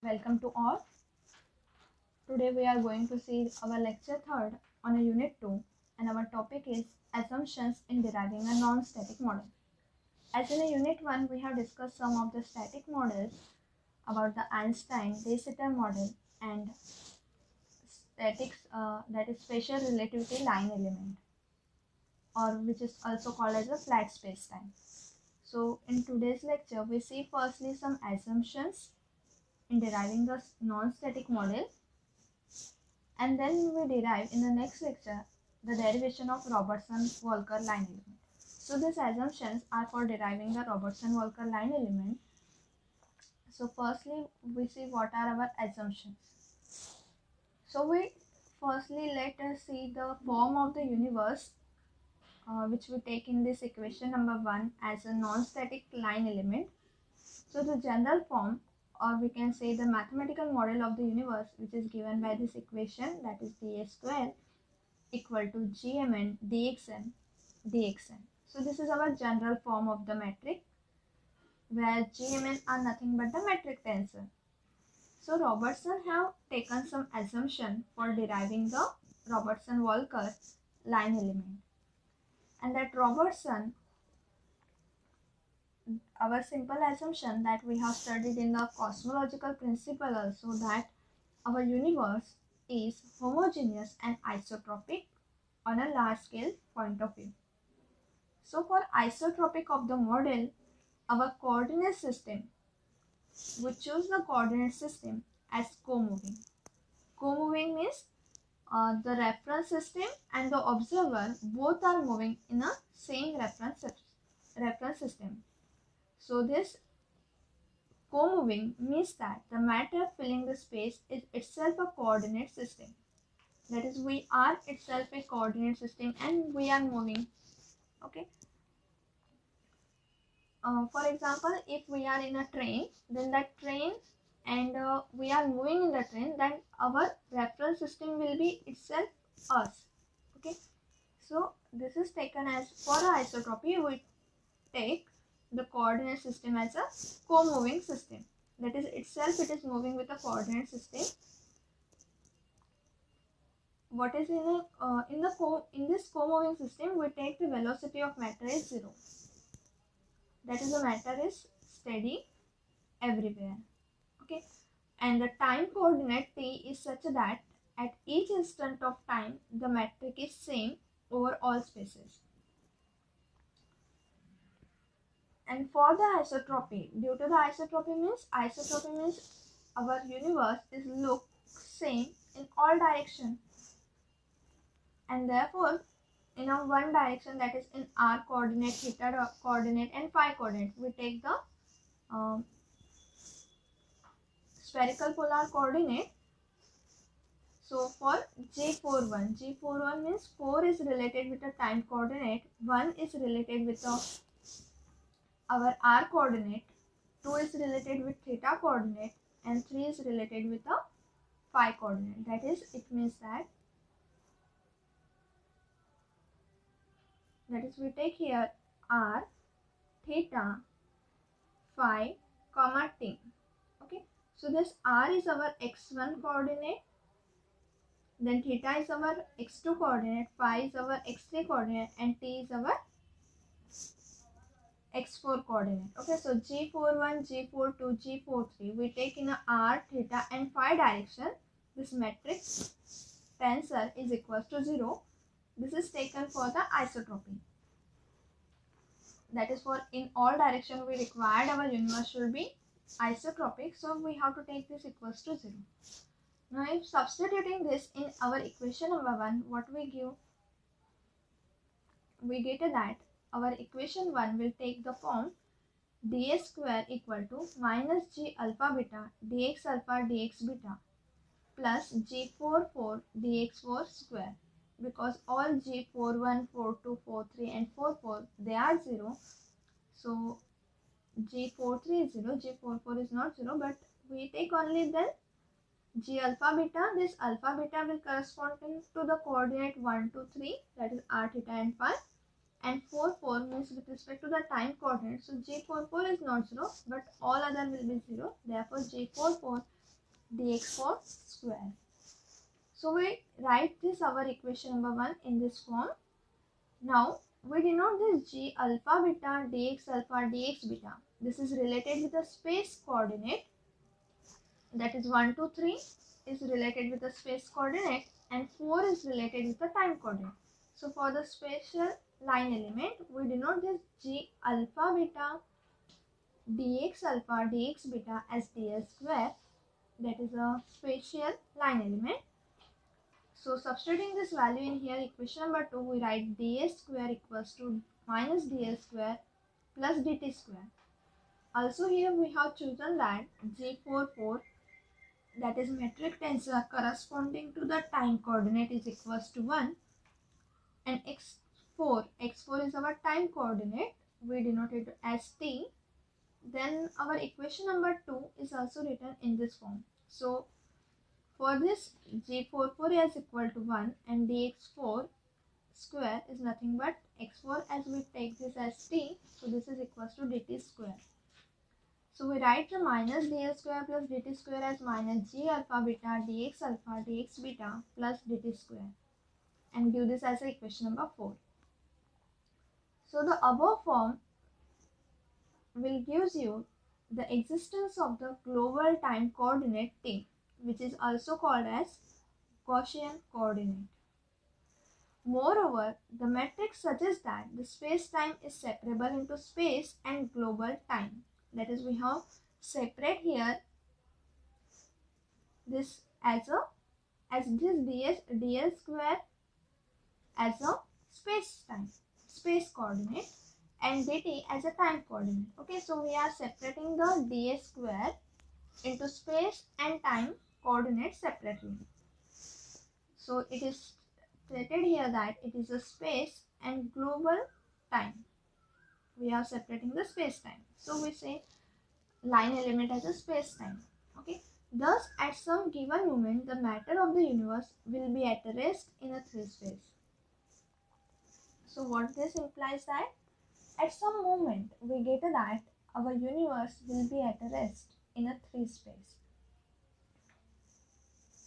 Welcome to all. Today we are going to see our lecture third on a unit 2 and our topic is assumptions in deriving a non-static model. As in a unit 1 we have discussed some of the static models about the Einstein-de Sitter model and statics that is special relativity line element or which is also called as a flat spacetime. So in today's lecture we see firstly some assumptions in deriving a non-static model, and then we derive in the next lecture the derivation of Robertson Walker line element. So these assumptions are for deriving the Robertson Walker line element. So firstly we see what are our assumptions. So we firstly let us see the form of the universe which we take in this equation number 1 as a non-static line element. So the general form, or we can say the mathematical model of the universe, which is given by this equation, that is dA square equal to gmn dxn dxn. So this is our general form of the metric, where gmn are nothing but the metric tensor. So Robertson have taken some assumption for deriving the Robertson Walker line element, and that Robertson, our simple assumption that we have studied in the cosmological principle also, that our universe is homogeneous and isotropic on a large scale point of view. So for isotropic of the model, our coordinate system, we choose the coordinate system as co-moving. Co-moving means the reference system and the observer both are moving in a same reference system. So this co-moving means that the matter filling the space is itself a coordinate system. That is, we are itself a coordinate system and we are moving. Okay. For example, if we are in a train, then that train and we are moving in the train, then our reference system will be itself us. Okay. So this is taken as, for isotropy, we take the coordinate system as a co-moving system. That is, itself it is moving with a coordinate system. What is in this co-moving system, we take the velocity of matter is 0. That is, the matter is steady everywhere. Okay, and the time coordinate t is such that at each instant of time the metric is same over all spaces. And for the isotropy, due to the isotropy means our universe is look same in all direction, and therefore in a one direction, that is in r coordinate, theta coordinate and phi coordinate, we take the spherical polar coordinate. So for G41 means 4 is related with the time coordinate, 1 is related with our r coordinate, 2 is related with theta coordinate and 3 is related with the phi coordinate. That is, it means that we take here r, theta, phi, comma t. Okay, so this r is our x1 coordinate, then theta is our x2 coordinate, phi is our x3 coordinate and t is our x4 coordinate. Okay, so G41, G42, G43 we take in a r, theta and phi direction. This metric tensor is equal to 0. This is taken for the isotropy. That is, for in all direction we required our universe should be isotropic, so we have to take this equals to 0. Now if substituting this in our equation number 1, what we give? We get that our equation 1 will take the form dA square equal to minus G alpha beta dx alpha dx beta plus G44 dx4 square, because all G41, 42, 43 and 44 they are 0. So G43 is 0, G44 is not 0, but we take only then G alpha beta. This alpha beta will correspond to the coordinate 1, 2, 3, that is r, theta and phi, and 4, 4 means with respect to the time coordinate. So G44 is not 0, but all other will be 0. Therefore G44 dx4 square. So we write this our equation number 1 in this form. Now we denote this g alpha beta dx alpha dx beta. This is related with the space coordinate, that is 1 2 3 is related with the space coordinate and 4 is related with the time coordinate. So for the spatial line element, we denote this g alpha beta dx alpha dx beta as dl square, that is a spatial line element. So substituting this value in here, equation number 2, we write ds square equals to minus dl square plus dt square. Also here we have chosen that g44, that is metric tensor corresponding to the time coordinate, is equals to 1, and x4 is our time coordinate, we denote it as t. Then our equation number 2 is also written in this form. So for this, g44 is equal to 1 and dx4 square is nothing but x4, as we take this as t, so this is equals to dt square. So we write the minus dl square plus dt square as minus g alpha beta dx beta plus dt square, and give this as equation number 4. So the above form will gives you the existence of the global time coordinate t, which is also called as Gaussian coordinate. Moreover, the metric suggests that the space-time is separable into space and global time. That is, we have separate here this as this dl square as a space coordinate, and dt as a time coordinate. Okay, so we are separating the ds square into space and time coordinates separately. So it is stated here that it is a space and global time. We are separating the space time. So we say line element as a space time. Okay. Thus, at some given moment, the matter of the universe will be at rest in a 3 space. So what this implies that at some moment we get that our universe will be at rest in a 3 space.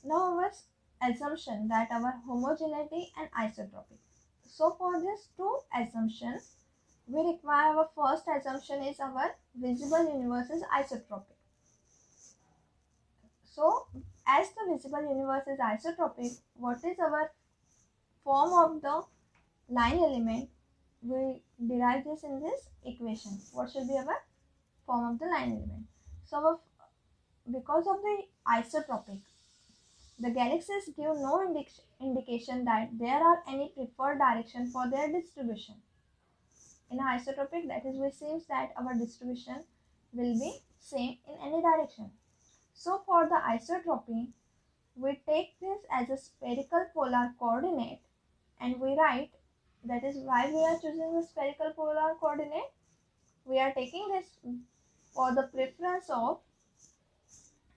Now our assumption that our homogeneity and isotropic. So for these two assumptions, we require our first assumption is our visible universe is isotropic. So as the visible universe is isotropic, what is our form of the line element? We derive this in this equation. What should be our form of the line element? So because of the isotropic, the galaxies give no indication that there are any preferred direction for their distribution. In isotropic, that is, which seems that our distribution will be same in any direction. So for the isotropy, we take this as a spherical polar coordinate and we write, that is why we are choosing the spherical polar coordinate. We are taking this for the preference of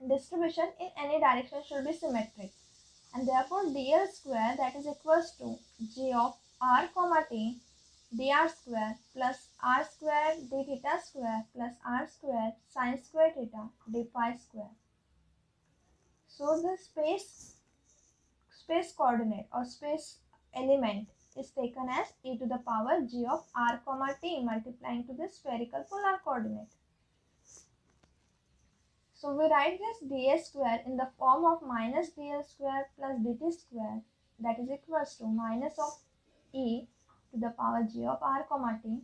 distribution in any direction should be symmetric, and therefore dl square, that is equals to g of r comma t dr square plus r square d theta square plus r square sine square theta d phi square. So the space coordinate or space element is taken as e to the power g of r comma t multiplying to the spherical polar coordinate. So we write this ds square in the form of minus dl square plus dt square, that is equals to minus of e to the power g of r comma t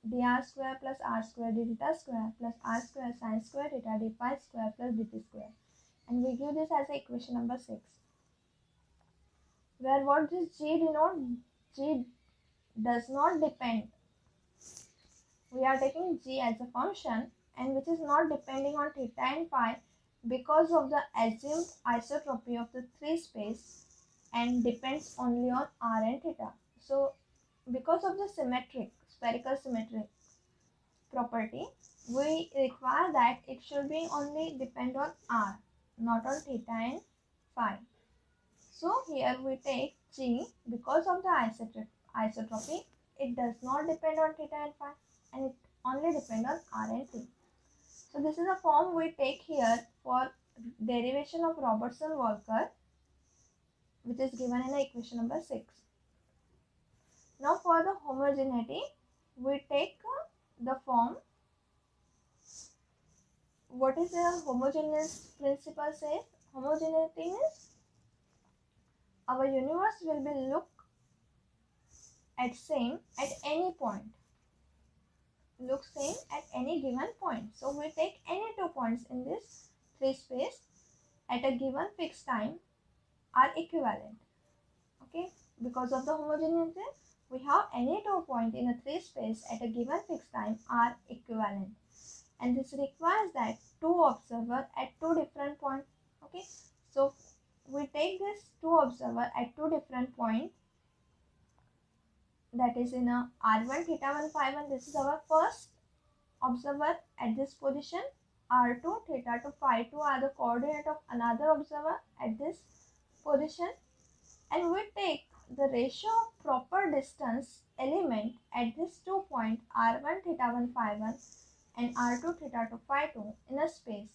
dr square plus r square d theta square plus r square sine square theta d phi square plus dt square, and we give this as equation number 6, where what this g denote, g does not depend. We are taking g as a function and which is not depending on theta and phi because of the assumed isotropy of the 3 space and depends only on r and theta. So because of the spherical symmetric property, we require that it should be only depend on r, not on theta and phi. So here we take g because of the isotropy, it does not depend on theta and phi and it only depend on r and t. So this is a form we take here for derivation of Robertson Walker, which is given in the equation number 6. Now for the homogeneity, we take the form. What is the homogeneous principle says? Homogeneity means our universe will be look at same at any point. Look same at any given point. So we take any 2 points in this 3 space at a given fixed time are equivalent. Okay, because of the homogeneity, we have any 2 points in a 3 space at a given fixed time are equivalent, and this requires that 2 observers at 2 different points. Okay, so we take this 2 observers at 2 different points, that is in a r1 theta 1 phi 1. This is our first observer at this position. r2 theta 2 phi 2 are the coordinate of another observer at this position, and we take the ratio of proper distance element at this 2 points r1 theta 1 phi 1 and r2 theta 2 phi 2 in a space,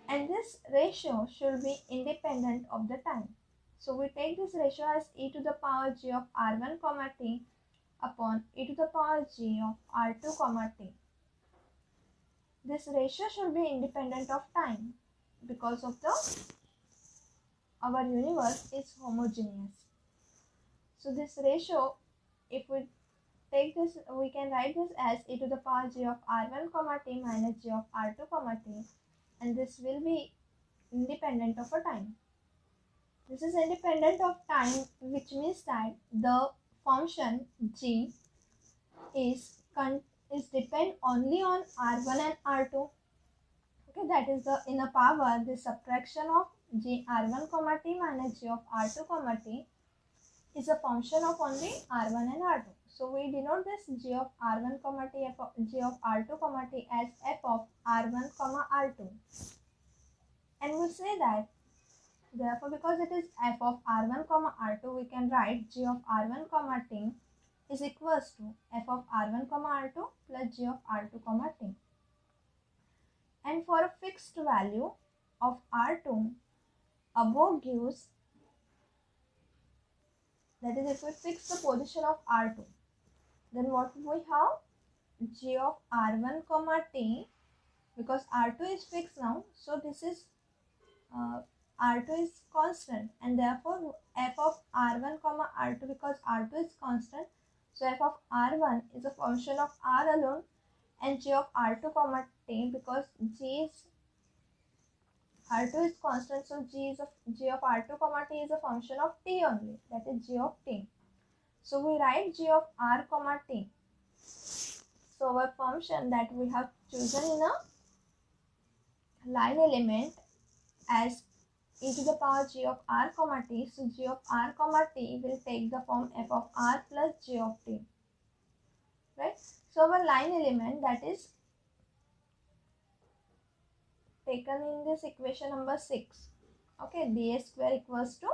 and this ratio should be independent of the time. So we take this ratio as e to the power g of r1 comma t upon e to the power g of r2 comma t. This ratio should be independent of time because of our universe is homogeneous. So this ratio, if we take this, we can write this as e to the power g of r1 comma t minus g of r2 comma t, and this will be independent of a time. This is independent of time, which means that the function g is depend only on r1 and r2. Okay, that is the in a power the subtraction of g r1 comma t minus g of r2 comma t is a function of only r1 and r2. So we denote this g of r1 comma t f of g of r2 comma t as f of r1 comma r2, and we say that therefore because it is f of r1 comma r2, we can write g of r1 comma t is equals to f of r1 comma r2 plus g of r2 comma t. And for a fixed value of r2, above gives, that is if we fix the position of r2, then what we have, g of r1 comma t, because r2 is fixed now, so this is r2 is constant, and therefore f of r1 comma r2, because r2 is constant, so f of r1 is a function of r alone, and g of r2 comma t, because r2 is constant, so g of r2 comma t is a function of t only, that is g of t. So we write g of r comma t. So our function that we have chosen in a line element as e to the power g of r comma t. So g of r comma t will take the form f of r plus g of t. Right? So our line element that is taken in this equation number 6. Okay, ds square equals to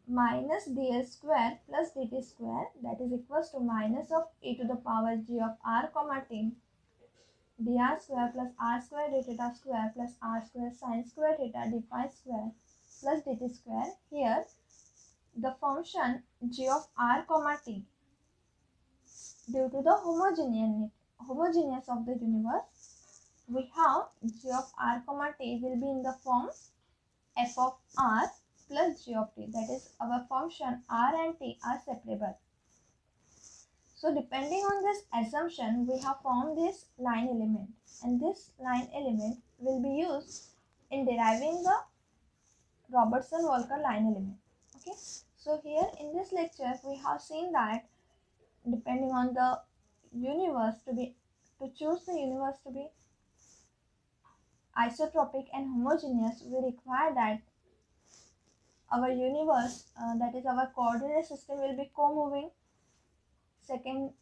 minus dl square plus dt square, that is equals to minus of e to the power g of r comma t dr square plus r square d theta square plus r square sin square theta d phi square plus dt square. Here the function g of r comma t, due to the homogeneous of the universe, we have g of r comma t will be in the form f of r plus g of t, that is our function r and t are separable. So depending on this assumption, we have formed this line element, and this line element will be used in deriving the Robertson Walker line element. Okay, so here in this lecture we have seen that depending on the universe to choose the universe to be isotropic and homogeneous, we require that our universe, that is our coordinate system, will be co-moving. Second,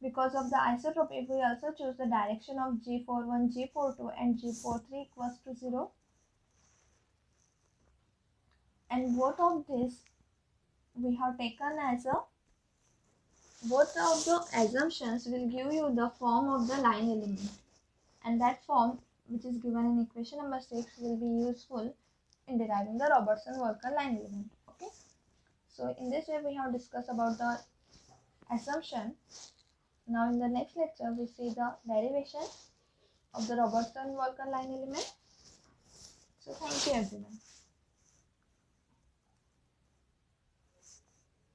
because of the isotropic, we also choose the direction of G41, G42 and G43 equals to 0. And both of these we have taken as both of the assumptions will give you the form of the line element, and that form which is given in equation number 6 will be useful in deriving the Robertson Walker line element. Okay, so in this way we have discussed about the assumption. Now in the next lecture we see the derivation of the Robertson Walker line element. So thank you everyone.